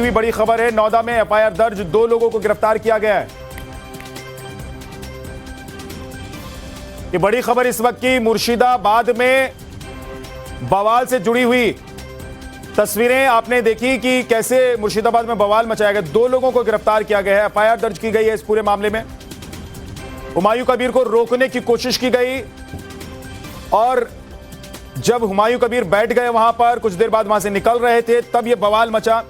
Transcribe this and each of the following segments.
भी बड़ी खबर है। नौदा में एफआईआर दर्ज, 2 लोगों को गिरफ्तार किया गया है। ये बड़ी खबर इस वक्त की मुर्शिदाबाद में बवाल से जुड़ी हुई तस्वीरें आपने देखी कि कैसे मुर्शिदाबाद में बवाल मचाया गया। 2 लोगों को गिरफ्तार किया गया है, एफआईआर दर्ज की गई है इस पूरे मामले में। हुमायूं कबीर को रोकने की कोशिश की गई और जब हुमायूं कबीर बैठ गए वहां पर, कुछ देर बाद वहां से निकल रहे थे, तब यह बवाल मचा।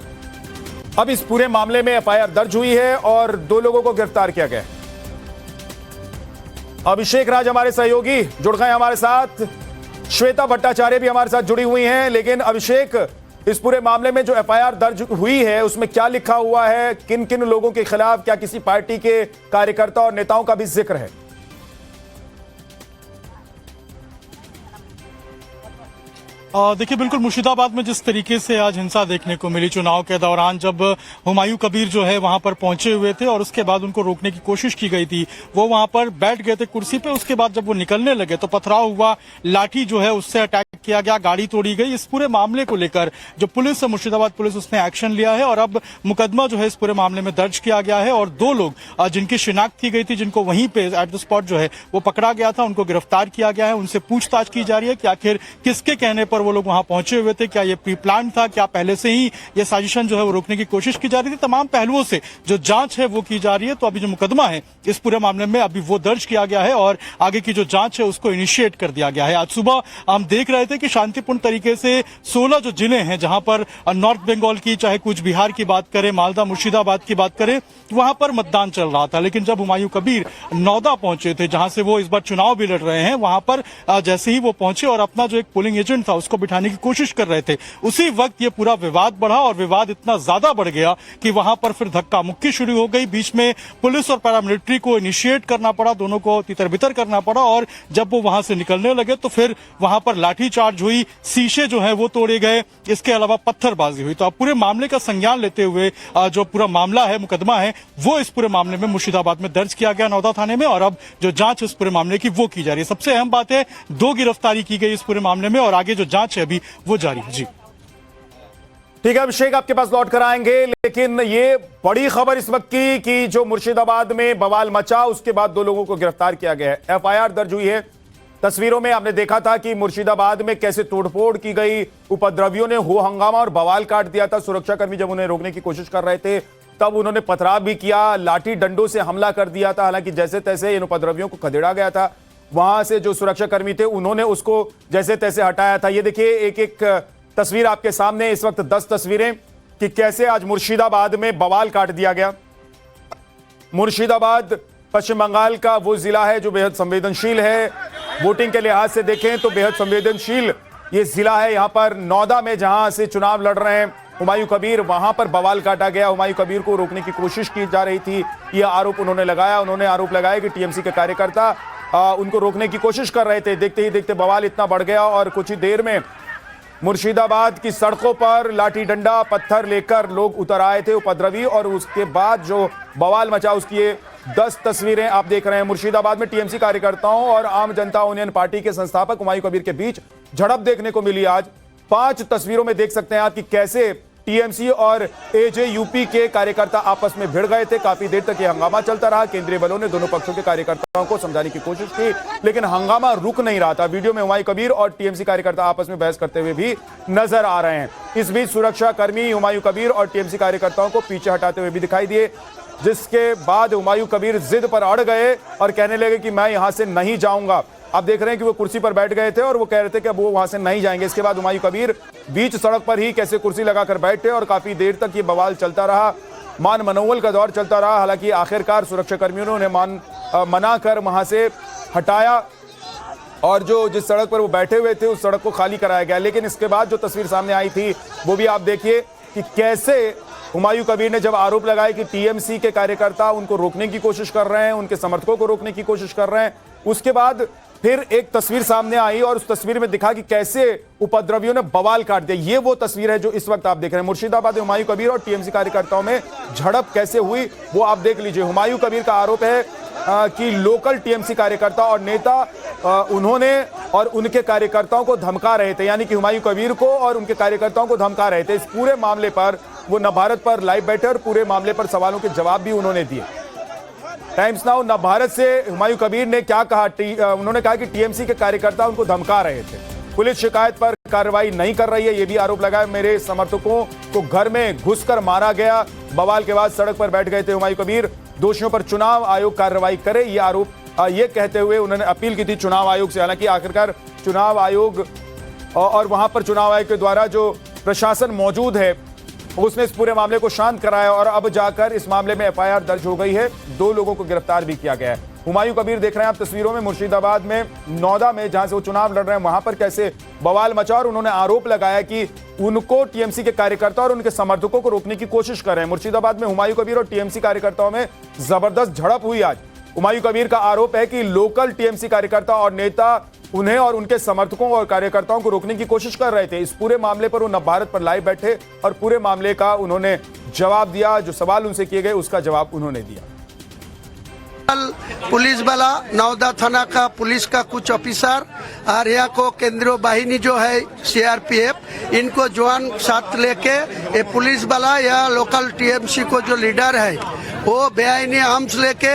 अब इस पूरे मामले में एफआईआर दर्ज हुई है और 2 लोगों को गिरफ्तार किया गया है। अभिषेक राज हमारे सहयोगी जुड़ गए हमारे साथ, श्वेता भट्टाचार्य भी हमारे साथ जुड़ी हुई हैं। लेकिन अभिषेक, इस पूरे मामले में जो एफआईआर दर्ज हुई है उसमें क्या लिखा हुआ है, किन किन लोगों के खिलाफ, क्या किसी पार्टी के कार्यकर्ता और नेताओं का भी जिक्र है? देखिए, बिल्कुल मुर्शिदाबाद में जिस तरीके से आज हिंसा देखने को मिली चुनाव के दौरान, जब हुमायूं कबीर जो है वहां पर पहुंचे हुए थे और उसके बाद उनको रोकने की कोशिश की गई थी, वो वहां पर बैठ गए थे कुर्सी पे। उसके बाद जब वो निकलने लगे तो पथराव हुआ, लाठी जो है उससे अटैक किया गया, गाड़ी तोड़ी गई। इस पूरे मामले को लेकर जो पुलिस है, मुर्शिदाबाद पुलिस, उसने एक्शन लिया है और अब मुकदमा जो है इस पूरे मामले में दर्ज किया गया है और 2 लोग जिनकी शिनाख्त की गई थी, जिनको वहीं पे एट द स्पॉट जो है वो पकड़ा गया था, उनको गिरफ्तार किया गया है। उनसे पूछताछ की जा रही है कि आखिर किसके कहने पर वो लोग वहां पहुंचे हुए थे, क्या ये प्री प्लान था, क्या पहले से ही ये साजिशन जो है वो रोकने की कोशिश की जा रही थी। तमाम पहलुओं से जो जांच है वो की जा रही है। तो अभी जो मुकदमा है इस पूरे मामले में अभी वो दर्ज किया गया है और आगे की जो जांच है उसको इनिशिएट कर दिया गया है। आज सुबह हम देख रहे थे कि शांतिपूर्ण तरीके से 16 जो जिले हैं जहां पर नॉर्थ बंगाल की, चाहे कूच बिहार की बात करें, मालदा, मुर्शिदाबाद की बात करें, वहां पर मतदान चल रहा था। लेकिन जब हुमायूं कबीर नौदा पहुंचे थे, जहां से वो इस बार चुनाव भी लड़ रहे हैं, वहां पर जैसे ही वो पहुंचे और अपना जो एक पोलिंग एजेंट था उसको बिठाने की कोशिश कर रहे थे, उसी वक्त ये पूरा विवाद बढ़ा और विवाद इतना ज्यादा बढ़ गया कि वहां पर फिर धक्का मुक्की शुरू हो गई। बीच में पुलिस और पैरामिलिट्री को इनिशिएट करना पड़ा, दोनों को तितर बितर करना पड़ा और जब वो वहां से निकलने लगे तो फिर वहां पर लाठीचार्ज हुई, शीशे जो है वो तोड़े गए, इसके अलावा पत्थरबाजी हुई। तो अब पूरे मामले का संज्ञान लेते हुए जो पूरा मामला है, मुकदमा है, वो इस पूरे मामले में मुर्शिदाबाद में दर्ज किया गया नौदा थाने में और अब जो जांच इस पूरे मामले की वो की जा रही है। सबसे अहम बात है 2 गिरफ्तारी की गई इस पूरे मामले में और आगे जो जांच है अभी वो जारी है। जी ठीक है अभिषेक, आपके पास लौट कर आएंगे। लेकिन ये बड़ी खबर इस वक्त की कि जो मुर्शिदाबाद में बवाल मचा, उसके बाद 2 लोगों को गिरफ्तार किया गया है, एफआईआर दर्ज हुई है। तस्वीरों में आपने देखा था कि मुर्शिदाबाद में कैसे तोड़फोड़ की गई, उपद्रवियों ने हो हंगामा और बवाल काट दिया था। सुरक्षाकर्मी जब उन्हें रोकने की कोशिश कर रहे थे तब उन्होंने पथराव भी किया, लाठी डंडों से हमला कर दिया था। हालांकि जैसे तैसे इन उपद्रवियों को खदेड़ा गया था। वहां से जो सुरक्षाकर्मी थे उन्होंने उसको जैसे तैसे हटाया था। ये देखिए, एक एक तस्वीर आपके सामने इस वक्त, 10 तस्वीरें कि कैसे आज मुर्शिदाबाद में बवाल काट दिया गया। मुर्शिदाबाद पश्चिम बंगाल का वो जिला है जो बेहद संवेदनशील है, वोटिंग के लिहाज से देखें तो बेहद संवेदनशील ये जिला है। यहां पर नौदा में जहां से चुनाव लड़ रहे हैं हुमायूं कबीर, वहां पर बवाल काटा गया। हुमायूं कबीर को रोकने की कोशिश की जा रही थी, यह आरोप उन्होंने लगाया। उन्होंने आरोप लगाया कि टीएमसी के कार्यकर्ता उनको रोकने की कोशिश कर रहे थे। देखते ही देखते बवाल इतना बढ़ गया और कुछ ही देर में मुर्शिदाबाद की सड़कों पर लाठी डंडा पत्थर लेकर लोग उतर आए थे उपद्रवी। और उसके बाद जो बवाल मचा उसकी ये 10 तस्वीरें आप देख रहे हैं। मुर्शिदाबाद में टीएमसी कार्यकर्ताओं और आम जनता यूनियन पार्टी के संस्थापक हुमायूं कबीर के बीच झड़प देखने को मिली आज। 5 तस्वीरों में देख सकते हैं आप कि कैसे टीएमसी और एजेयूपी के कार्यकर्ता आपस में भिड़ गए थे। काफी देर तक यह हंगामा चलता रहा। केंद्रीय बलों ने दोनों पक्षों के कार्यकर्ताओं को समझाने की कोशिश की, लेकिन हंगामा रुक नहीं रहा था। वीडियो में हुमायूं कबीर और टीएमसी कार्यकर्ता आपस में बहस करते हुए भी नजर आ रहे हैं। इस बीच सुरक्षाकर्मी हुमायूं कबीर और टीएमसी कार्यकर्ताओं को पीछे हटाते हुए भी दिखाई दिए, जिसके बाद हुमायूं कबीर जिद पर अड़ गए और कहने लगे कि मैं यहां से नहीं जाऊंगा। आप देख रहे हैं कि वो कुर्सी पर बैठ गए थे और वो कह रहे थे कि अब वो वहां से नहीं जाएंगे। इसके बाद हुमायूं कबीर बीच सड़क पर ही कैसे कुर्सी लगाकर बैठे और काफी देर तक ये बवाल चलता रहा, मान मनोवल का दौर चलता रहा। हालांकि आखिरकार सुरक्षाकर्मियों ने उन्हें मना कर वहां से हटाया और जो जिस सड़क पर वो बैठे हुए थे उस सड़क को खाली कराया गया। लेकिन इसके बाद जो तस्वीर सामने आई थी वो भी आप देखिए कि कैसे हुमायूं कबीर ने जब आरोप लगाया कि टीएमसी के कार्यकर्ता उनको रोकने की कोशिश कर रहे हैं, उनके समर्थकों को रोकने की कोशिश कर रहे हैं, उसके बाद फिर एक तस्वीर सामने आई और उस तस्वीर में दिखा कि कैसे उपद्रवियों ने बवाल काट दिया। ये वो तस्वीर है जो इस वक्त आप देख रहे हैं। मुर्शिदाबाद में हुमायूं कबीर और टीएमसी कार्यकर्ताओं में झड़प कैसे हुई वो आप देख लीजिए। हुमायूं कबीर का आरोप है कि लोकल टीएमसी कार्यकर्ता और नेता उन्होंने और उनके कार्यकर्ताओं को धमका रहे थे, यानी कि हुमायूं कबीर को और उनके कार्यकर्ताओं को धमका रहे थे। इस पूरे मामले पर वो नवभारत पर लाइव बैठे और पूरे मामले पर सवालों के जवाब भी उन्होंने दिए। टाइम्स नाउ नवभारत से हुमायूं कबीर ने क्या कहा, उन्होंने कहा कि टीएमसी के कार्यकर्ता उनको धमका रहे थे, पुलिस शिकायत पर कार्रवाई नहीं कर रही है, ये भी आरोप लगाया। मेरे समर्थकों को घर में घुसकर मारा गया, बवाल के बाद सड़क पर बैठ गए थे हुमायूं कबीर। दोषियों पर चुनाव आयोग कार्रवाई करे, ये आरोप ये कहते हुए उन्होंने अपील की थी चुनाव आयोग से। हालांकि आखिरकार चुनाव आयोग और वहां पर चुनाव आयोग के द्वारा जो प्रशासन मौजूद है उसने इस पूरे मामले को शांत कराया और अब जाकर इस मामले में एफआईआर दर्ज हो गई है। 2 लोगों को गिरफ्तार भी किया गया है। हुमायूं कबीर देख रहे हैं आप तस्वीरों में, मुर्शिदाबाद में नौदा में जहां से वो चुनाव लड़ रहे हैं वहां पर कैसे बवाल मचा और उन्होंने आरोप लगाया कि उनको टीएमसी के कार्यकर्ता और उनके समर्थकों को रोकने की कोशिश कर रहे हैं। मुर्शिदाबाद में हुमायूं कबीर और टीएमसी कार्यकर्ताओं में जबरदस्त झड़प हुई आज। हुमायूं कबीर का आरोप है कि लोकल टीएमसी कार्यकर्ता और नेता उन्हें और उनके समर्थकों और कार्यकर्ताओं को रोकने की कोशिश कर रहे थे। इस पूरे मामले पर वो नवभारत पर लाइव बैठे और पूरे मामले का उन्होंने जवाब दिया, जो सवाल उनसे किए गए उसका जवाब उन्होंने दिया। पुलिस वाला नौदा थाना का पुलिस का कुछ ऑफिसर और यहाँ को केंद्रीय बाहिनी जो है सीआरपीएफ, इनको जवान साथ लेके ये पुलिस वाला या लोकल टीएमसी को जो लीडर है वो बेआईनी आर्म्स लेके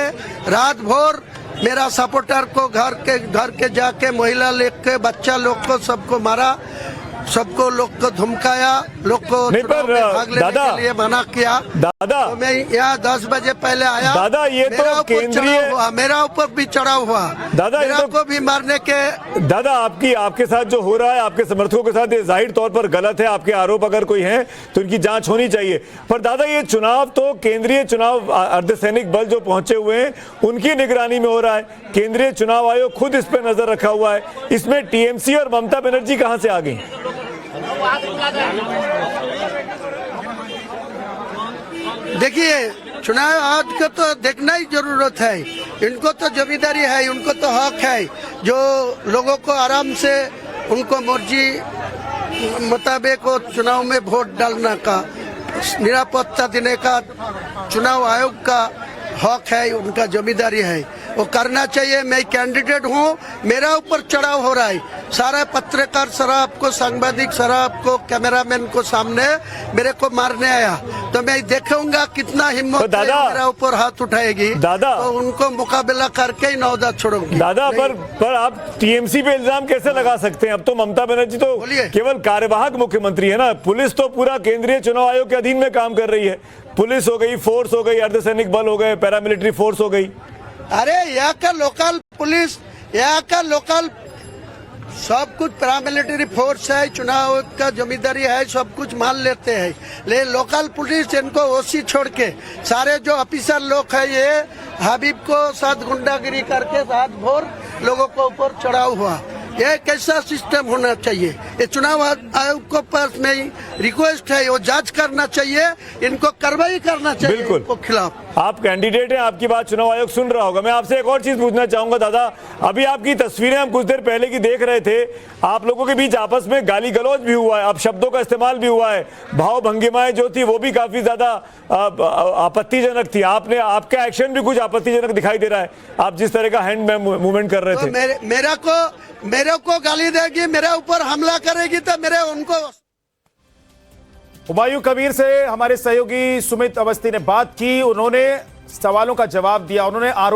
रात भर मेरा सपोर्टर को घर के जाके महिला लेके बच्चा लोग को सबको मारा, सबको लोग को धमकाया, लोग को चुनाव में भाग लेने के लिए मना किया। दादा तो मैं यहाँ 10 बजे पहले आया। दादा ये तो केंद्रीय, मेरा ऊपर भी चढ़ाव हुआ, दादा मेरा ये को भी मारने के। दादा आपके साथ जो हो रहा है आपके समर्थकों के साथ ये जाहिर तौर पर गलत है। आपके आरोप अगर कोई है तो इनकी जांच होनी चाहिए। पर दादा ये चुनाव तो केंद्रीय चुनाव अर्धसैनिक बल जो पहुंचे हुए हैं उनकी निगरानी में हो रहा है। केंद्रीय चुनाव आयोग खुद इस पर नजर रखा हुआ है। इसमें टीएमसी और ममता बनर्जी कहां से आ गई? देखिए चुनाव आयोग को तो देखना ही जरूरत है, इनको तो जिम्मेदारी है, उनको तो हक है जो लोगों को आराम से उनको मर्जी मुताबिक वो चुनाव में वोट डालने का, निरापत्ता देने का चुनाव आयोग का हक है, उनका जिम्मेदारी है, वो करना चाहिए। मैं कैंडिडेट हूँ, मेरा ऊपर चढ़ाव हो रहा है, सारे पत्रकार शराब को, सांबादिक शराब को, कैमरामैन को सामने मेरे को मारने आया, तो मैं देखूंगा कितना हिम्मत तो दादा मेरा ऊपर हाथ उठाएगी दादा, तो उनको मुकाबला करके ही नौदा छोड़ूंगी। दादा पर आप टीएमसी पे इल्जाम कैसे लगा सकते हैं? अब तो ममता बनर्जी तो केवल कार्यवाहक मुख्यमंत्री है ना, पुलिस तो पूरा केंद्रीय चुनाव आयोग के अधीन में काम कर रही है। पुलिस हो गई, फोर्स हो गई, अर्धसैनिक बल हो गए, पैरामिलिट्री फोर्स हो गई। अरे यहाँ का लोकल पुलिस, यहाँ का लोकल सब कुछ पैरामिलिट्री फोर्स है, चुनाव का जिम्मेदारी है, सब कुछ मान लेते हैं। लेकिन लोकल पुलिस इनको ओसी छोड़ के सारे जो ऑफिसर लोग है ये हबीब को साथ गुंडागिरी करके साथ भोर लोगों को ऊपर चढ़ाव हुआ। ये कैसा सिस्टम होना चाहिए? ये चुनाव आयोग को पास में रिक्वेस्ट है, वो जांच करना चाहिए, इनको कार्रवाई करना चाहिए इनको खिलाफ। आप कैंडिडेट हैं, आपकी बात चुनाव आयोग सुन रहा होगा। मैं आपसे एक और चीज पूछना चाहूंगा दादा, अभी आपकी तस्वीरें हम कुछ देर पहले की देख रहे थे, आप लोगों के बीच आपस में गाली गलौज भी हुआ है, अब शब्दों का इस्तेमाल भी हुआ है, भाव भंगिमाएं जो थी वो भी काफी ज्यादा आपत्तिजनक थी। आपका एक्शन भी कुछ आपत्तिजनक दिखाई दे रहा है, आप जिस तरह का हैंड मूवमेंट कर रहे थे। मेरे को गाली देगी, मेरे ऊपर हमला करेगी तो मेरे उनको। हुमायूं कबीर से हमारे सहयोगी सुमित अवस्थी ने बात की, उन्होंने सवालों का जवाब दिया, उन्होंने आरोप